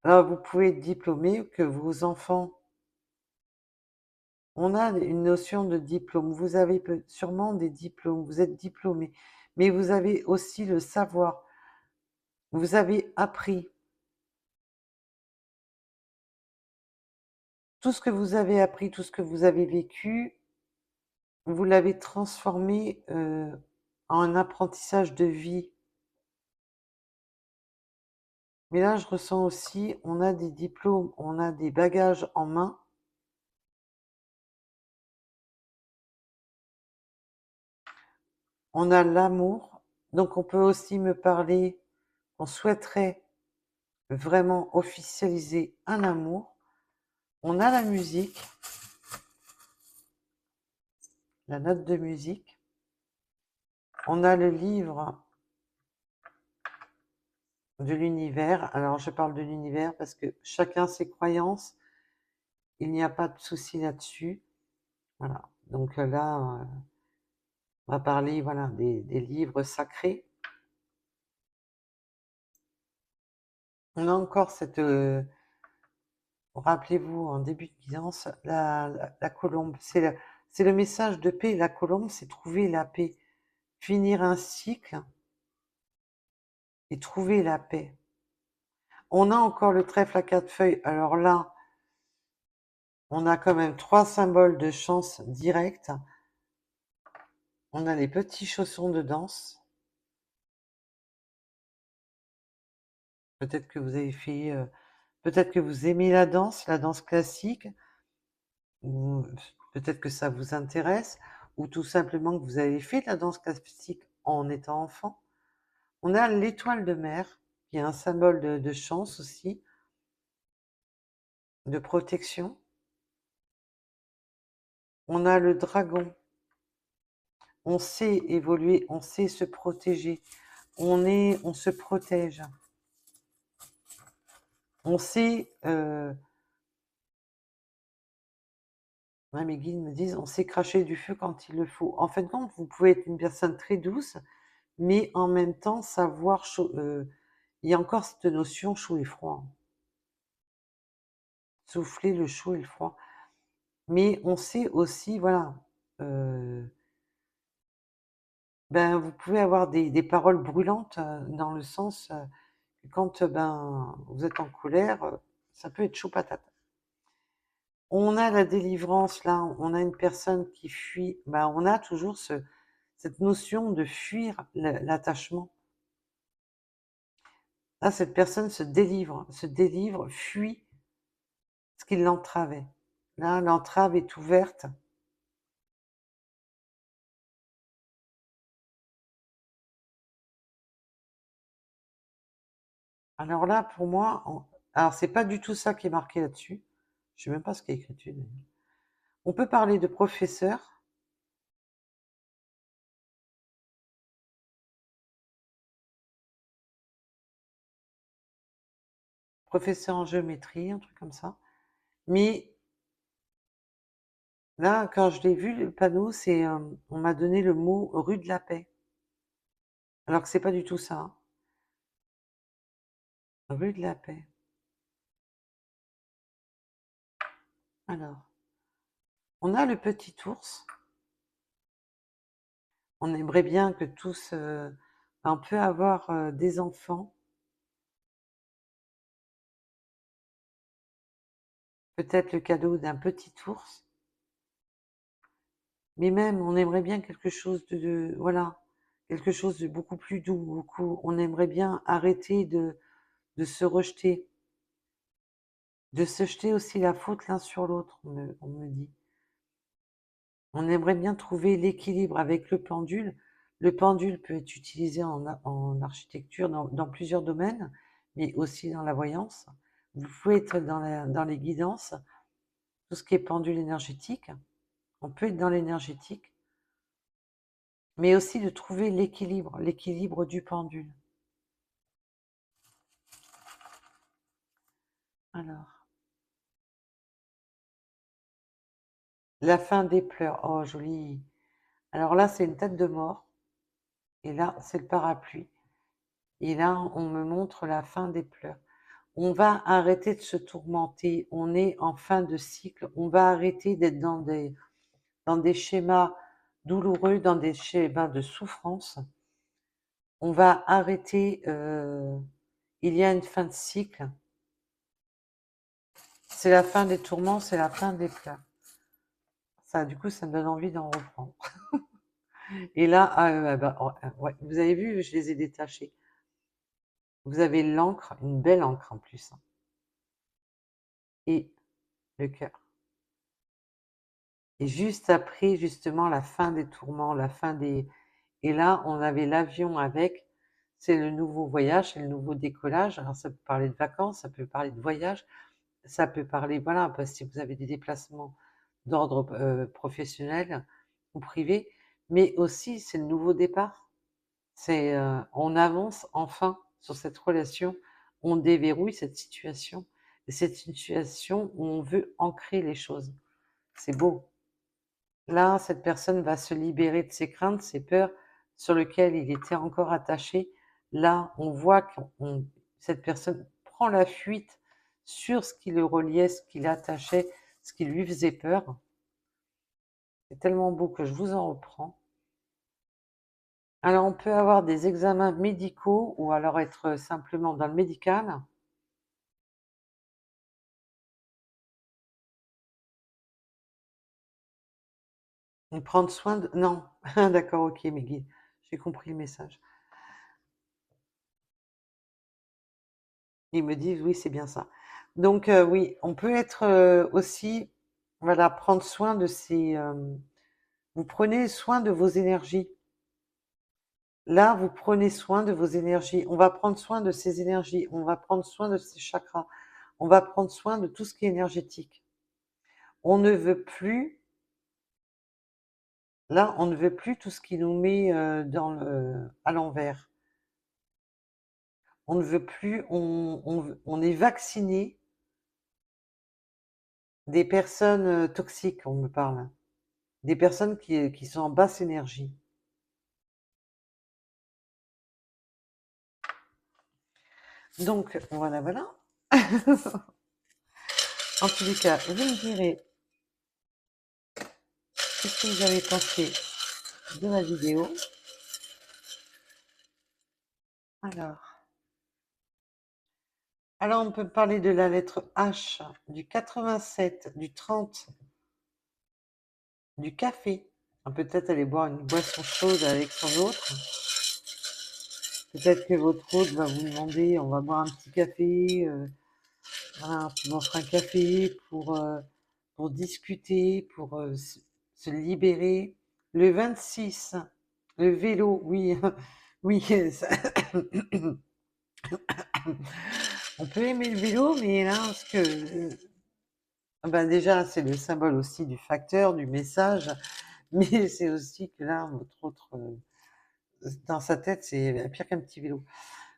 Alors, vous pouvez être diplômé, que vos enfants... On a une notion de diplôme. Vous avez sûrement des diplômes, vous êtes diplômé, mais vous avez aussi le savoir. Vous avez appris. Tout ce que vous avez appris, tout ce que vous avez vécu, vous l'avez transformé un apprentissage de vie. Mais là, je ressens aussi, on a des diplômes, on a des bagages en main. On a l'amour. Donc, on peut aussi me parler, on souhaiterait vraiment officialiser un amour. On a la musique, la note de musique. On a le livre de l'univers. Alors, je parle de l'univers parce que chacun ses croyances. Il n'y a pas de souci là-dessus. Voilà. Donc là, on va parler voilà, des livres sacrés. On a encore cette... rappelez-vous, en début de guidance, la colombe. C'est le message de paix. La colombe, c'est trouver la paix. Finir un cycle et trouver la paix. On a encore le trèfle à quatre feuilles. Alors là, on a quand même 3 symboles de chance directe. On a les petits chaussons de danse. Peut-être que vous avez fait... peut-être que vous aimez la danse classique, ou peut-être que ça vous intéresse, ou tout simplement que vous avez fait de la danse classique en étant enfant. On a l'étoile de mer, qui est un symbole de chance aussi, de protection. On a le dragon. On sait évoluer, on sait se protéger. On se protège. On sait... ouais, mes guides me disent, on sait cracher du feu quand il le faut. En fin de compte, vous pouvez être une personne très douce, mais en même temps savoir... il y a encore cette notion chaud et froid. Souffler le chaud et le froid. Mais on sait aussi, voilà, ben, vous pouvez avoir des paroles brûlantes dans le sens que quand ben, vous êtes en colère, ça peut être chaud patate. On a la délivrance, là, on a une personne qui fuit, ben, on a toujours cette notion de fuir l'attachement. Là, cette personne se délivre, fuit ce qui l'entravait. Là, l'entrave est ouverte. Alors là, pour moi, alors c'est pas du tout ça qui est marqué là-dessus. Je sais même pas ce qui est écrit dessus, d'ailleurs. On peut parler de professeur, professeur en géométrie, un truc comme ça. Mais là, quand je l'ai vu, le panneau, on m'a donné le mot rue de la Paix. Alors que c'est pas du tout ça, hein. Rue de la Paix. Alors, on a le petit ours. On aimerait bien que tous, on peut avoir des enfants. Peut-être le cadeau d'un petit ours. Mais même, on aimerait bien quelque chose voilà, quelque chose de beaucoup plus doux, on aimerait bien arrêter de se rejeter, de se jeter aussi la faute l'un sur l'autre, on me dit. On aimerait bien trouver l'équilibre avec le pendule. Le pendule peut être utilisé en architecture dans plusieurs domaines, mais aussi dans la voyance. Vous pouvez être dans les guidances, tout ce qui est pendule énergétique. On peut être dans l'énergétique, mais aussi de trouver l'équilibre du pendule. Alors, la fin des pleurs. Oh, joli. Alors là, c'est une tête de mort. Et là, c'est le parapluie. Et là, on me montre la fin des pleurs. On va arrêter de se tourmenter. On est en fin de cycle. On va arrêter d'être dans des schémas douloureux, dans des schémas de souffrance. On va arrêter. Il y a une fin de cycle. C'est la fin des tourments, c'est la fin des pleurs. Ça, du coup, ça me donne envie d'en reprendre. Et là, bah, ouais, vous avez vu, je les ai détachés. Vous avez l'encre, une belle encre en plus, hein, et le cœur. Et juste après, justement, la fin des tourments, la fin des... Et là, on avait l'avion avec, c'est le nouveau voyage, c'est le nouveau décollage. Alors, ça peut parler de vacances, ça peut parler de voyage, ça peut parler, voilà, parce que si vous avez des déplacements d'ordre professionnel ou privé, mais aussi c'est le nouveau départ. C'est on avance enfin sur cette relation, on déverrouille cette situation. Et c'est une situation où on veut ancrer les choses. C'est beau. Là, cette personne va se libérer de ses craintes, ses peurs sur lesquelles il était encore attaché. Là, on voit que cette personne prend la fuite sur ce qui le reliait, ce qui l'attachait, ce qui lui faisait peur. C'est tellement beau que je vous en reprends. Alors, on peut avoir des examens médicaux ou alors être simplement dans le médical. Et prendre soin de... Non, d'accord, ok, Meggy, j'ai compris le message. Ils me disent oui, c'est bien ça. Donc oui, on peut être aussi, voilà, prendre soin de ces... vous prenez soin de vos énergies. Là, vous prenez soin de vos énergies. On va prendre soin de ces énergies. On va prendre soin de ces chakras. On va prendre soin de tout ce qui est énergétique. On ne veut plus, là, on ne veut plus tout ce qui nous met à l'envers. On ne veut plus, on est vacciné des personnes toxiques, on me parle. Des personnes qui sont en basse énergie. Donc, voilà, voilà. En tous les cas, vous me direz qu'est-ce que vous avez pensé de la vidéo. Alors, alors on peut parler de la lettre H, du 87, du 30, du café. Peut-être aller boire une boisson chaude avec son autre. Peut-être que votre hôte va vous demander, on va boire un petit café, voilà, on offre un café pour discuter, pour se libérer. Le 26, le vélo, oui, oui, on peut aimer le vélo, mais là, parce que, ben déjà, c'est le symbole aussi du facteur, du message, mais c'est aussi que là, votre autre, dans sa tête, c'est pire qu'un petit vélo.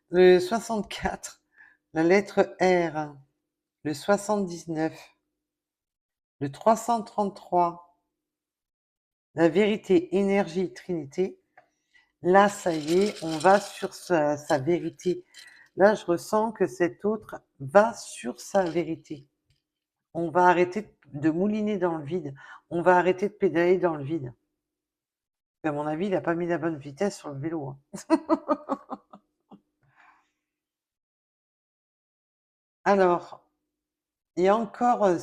Le 64, la lettre R, le 79, le 333, la vérité, énergie, trinité. Là, ça y est, on va sur sa vérité. Là, je ressens que cet autre va sur sa vérité. On va arrêter de mouliner dans le vide. On va arrêter de pédaler dans le vide. À mon avis, il n'a pas mis la bonne vitesse sur le vélo, hein. Alors, il y a encore tout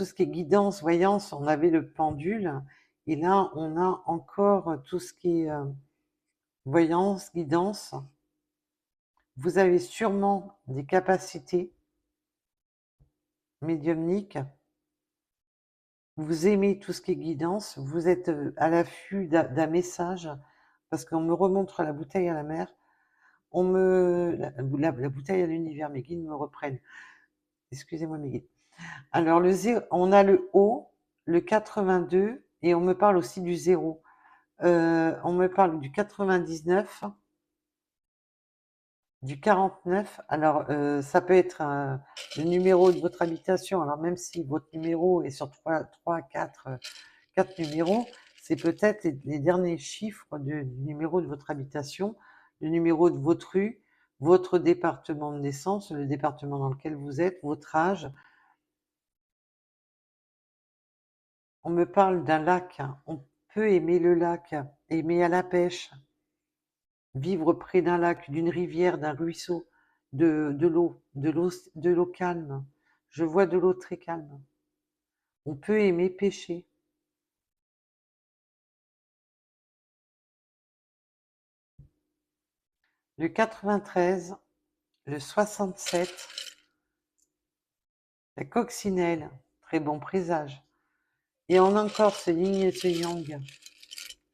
ce qui est guidance, voyance, on avait le pendule, et là, on a encore tout ce qui est voyance, guidance. Vous avez sûrement des capacités médiumniques. Vous aimez tout ce qui est guidance. Vous êtes à l'affût d'un message, parce qu'on me remontre la bouteille à la mer. La bouteille à l'univers, mes guides me reprennent. Excusez-moi, mes guides. Alors, on a le haut, le 82, et on me parle aussi du zéro. On me parle du 99, du 49. Alors, ça peut être le numéro de votre habitation. Alors, même si votre numéro est sur 3 4 numéros, c'est peut-être les derniers chiffres du numéro de votre habitation, le numéro de votre rue, votre département de naissance, le département dans lequel vous êtes, votre âge. On me parle d'un lac. On peut aimer le lac, aimer à la pêche, vivre près d'un lac, d'une rivière, d'un ruisseau, de l'eau calme. Je vois de l'eau très calme. On peut aimer pêcher. le 93, le 67, la coccinelle, très bon présage. Et en encore ce yin et ce yang.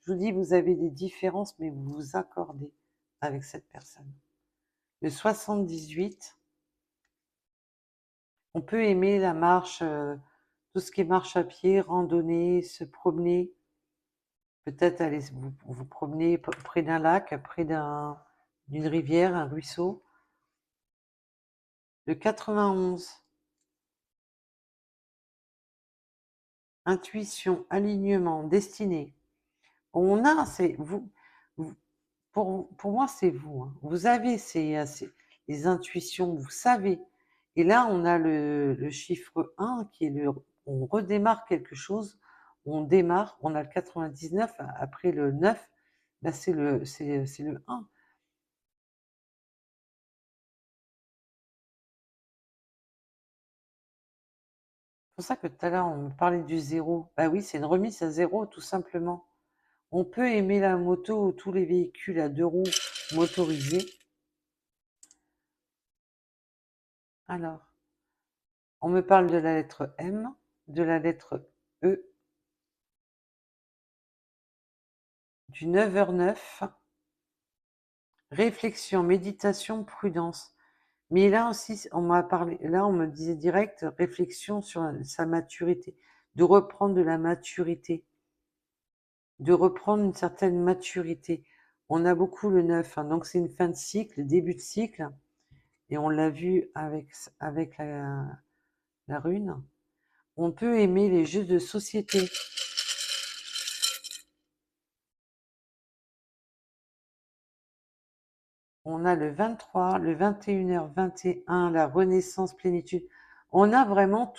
Je vous dis, vous avez des différences, mais vous vous accordez avec cette personne. Le 78, on peut aimer la marche, tout ce qui est marche à pied, randonnée, se promener, peut-être aller vous promener près d'un lac, près d'une rivière, un ruisseau. Le 91, intuition, alignement, destinée. On a, c'est vous- pour moi, c'est vous, hein. Vous avez les intuitions, vous savez. Et là, on a le chiffre 1 qui est on redémarre quelque chose, on démarre, on a le 99, après le 9, là, c'est le 1. C'est pour ça que tout à l'heure, on me parlait du zéro. Bah oui, c'est une remise à zéro, tout simplement. On peut aimer la moto ou tous les véhicules à deux roues motorisés. Alors, on me parle de la lettre M, de la lettre E, du 9h09, réflexion, méditation, prudence. Mais là aussi, on m'a parlé, là on me disait direct, réflexion sur sa maturité, de reprendre de la maturité, de reprendre une certaine maturité. On a beaucoup le 9, hein, donc c'est une fin de cycle, début de cycle, et on l'a vu avec la rune. On peut aimer les jeux de société. On a le 23, le 21h21, la renaissance, plénitude. On a vraiment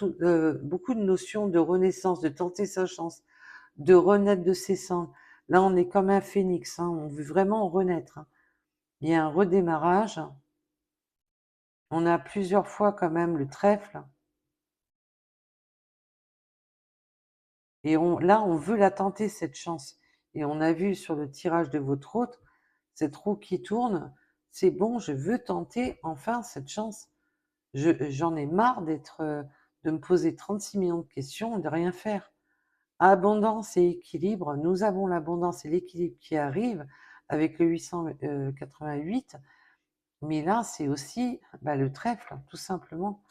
beaucoup de notions de renaissance, de tenter sa chance, de renaître de ses cendres. Là, on est comme un phénix, hein, on veut vraiment renaître, hein. Il y a un redémarrage. On a plusieurs fois quand même le trèfle. Et là, on veut la tenter, cette chance. Et on a vu sur le tirage de votre autre, cette roue qui tourne, c'est bon, je veux tenter enfin cette chance. J'en ai marre de me poser 36 millions de questions et de rien faire. Abondance et équilibre, nous avons l'abondance et l'équilibre qui arrivent avec le 888, mais là, c'est aussi le trèfle, tout simplement.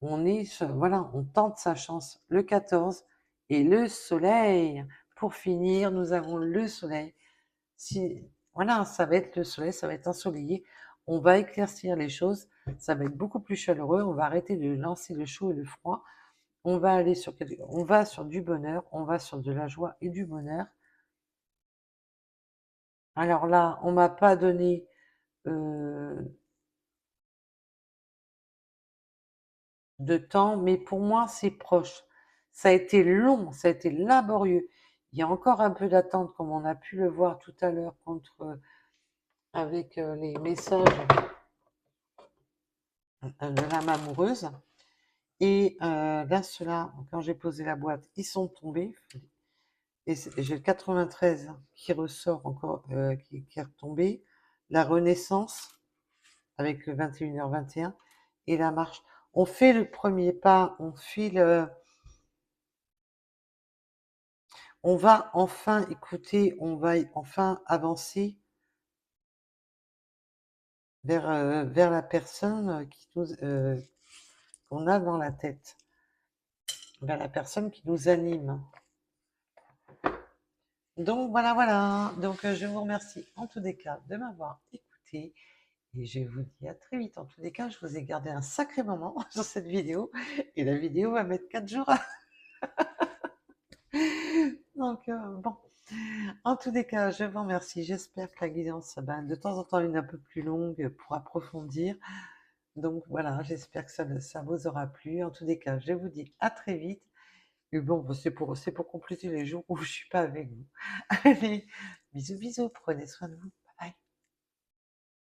Voilà, on tente sa chance. Le 14 et le soleil. Pour finir, nous avons le soleil. Voilà, ça va être le soleil, ça va être ensoleillé. On va éclaircir les choses, ça va être beaucoup plus chaleureux. On va arrêter de lancer le chaud et le froid. On va on va sur du bonheur, on va sur de la joie et du bonheur. Alors là, on m'a pas donné euh, de temps, mais pour moi, c'est proche. Ça a été long, ça a été laborieux. Il y a encore un peu d'attente, comme on a pu le voir tout à l'heure avec les messages de l'âme amoureuse. Et là, ceux-là, quand j'ai posé la boîte, ils sont tombés. Et j'ai le 93 qui ressort encore, qui est retombé. La Renaissance, avec le 21h21, et la marche. On fait le premier pas, on va enfin écouter, on va enfin avancer vers la personne qu'on a dans la tête, vers la personne qui nous anime. Donc voilà, voilà. Donc je vous remercie en tous les cas de m'avoir écouté et je vous dis à très vite. En tous les cas, je vous ai gardé un sacré moment sur cette vidéo et la vidéo va mettre 4 jours. Donc bon, en tous les cas, je vous remercie. J'espère que la guidance, de temps en temps, une un peu plus longue pour approfondir. Donc voilà, j'espère que ça vous aura plu. En tous les cas, je vous dis à très vite. Et bon, c'est pour compléter les jours où je suis pas avec vous. Allez, bisous, bisous, prenez soin de vous.